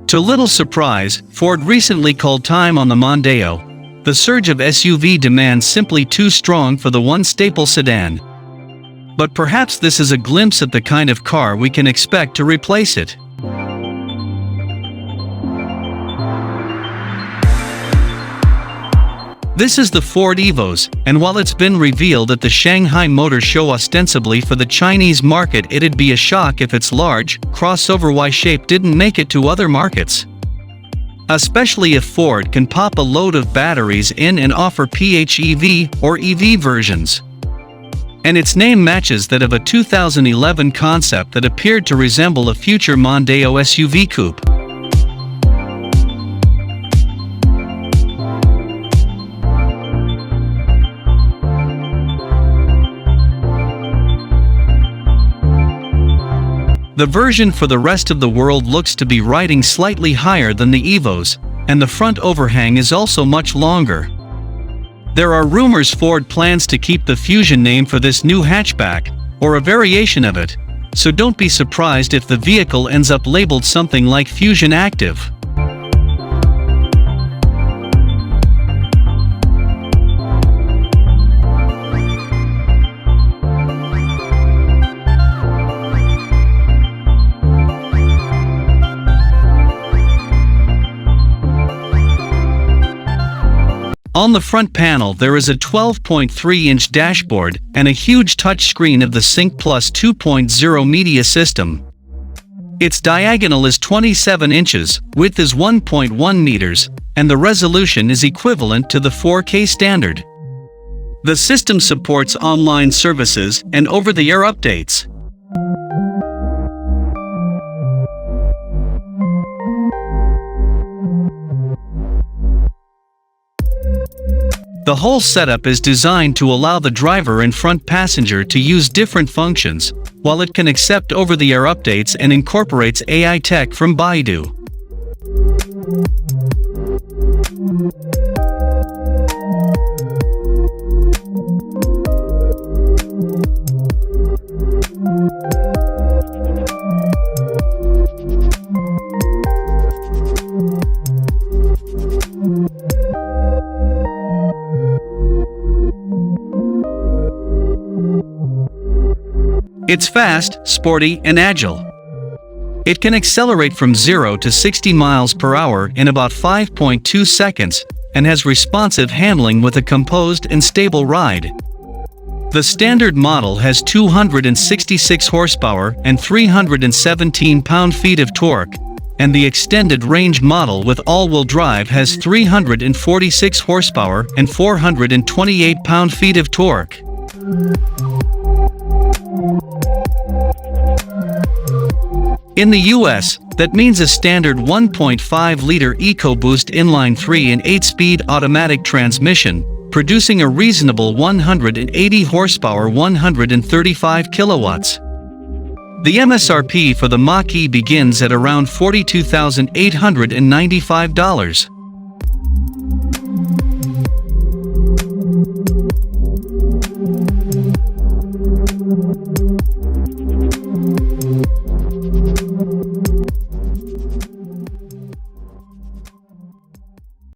To little surprise, Ford recently called time on the Mondeo. The surge of SUV demand simply too strong for the one staple sedan. But perhaps this is a glimpse at the kind of car we can expect to replace it. This is the Ford Evos, and while it's been revealed at the Shanghai Motor Show ostensibly for the Chinese market, it'd be a shock if its large, crossover Y shape didn't make it to other markets. Especially if Ford can pop a load of batteries in and offer PHEV or EV versions. And its name matches that of a 2011 concept that appeared to resemble a future Mondeo SUV-coupe. The version for the rest of the world looks to be riding slightly higher than the Evos, and the front overhang is also much longer. There are rumors Ford plans to keep the Fusion name for this new hatchback, or a variation of it, so don't be surprised if the vehicle ends up labeled something like Fusion Active. On the front panel there is a 12.3-inch dashboard and a huge touchscreen of the Sync Plus 2.0 media system. Its diagonal is 27 inches, width is 1.1 meters, and the resolution is equivalent to the 4K standard. The system supports online services and over-the-air updates. The whole setup is designed to allow the driver and front passenger to use different functions, while it can accept over-the-air updates and incorporates AI tech from Baidu. It's fast, sporty, and agile. It can accelerate from 0 to 60 miles per hour in about 5.2 seconds, and has responsive handling with a composed and stable ride. The standard model has 266 horsepower and 317 pound-feet of torque, and the extended range model with all-wheel drive has 346 horsepower and 428 pound-feet of torque. In the US, that means a standard 1.5-liter EcoBoost inline-3 and 8-speed automatic transmission, producing a reasonable 180 horsepower 135 kilowatts. The MSRP for the Mach-E begins at around $42,895.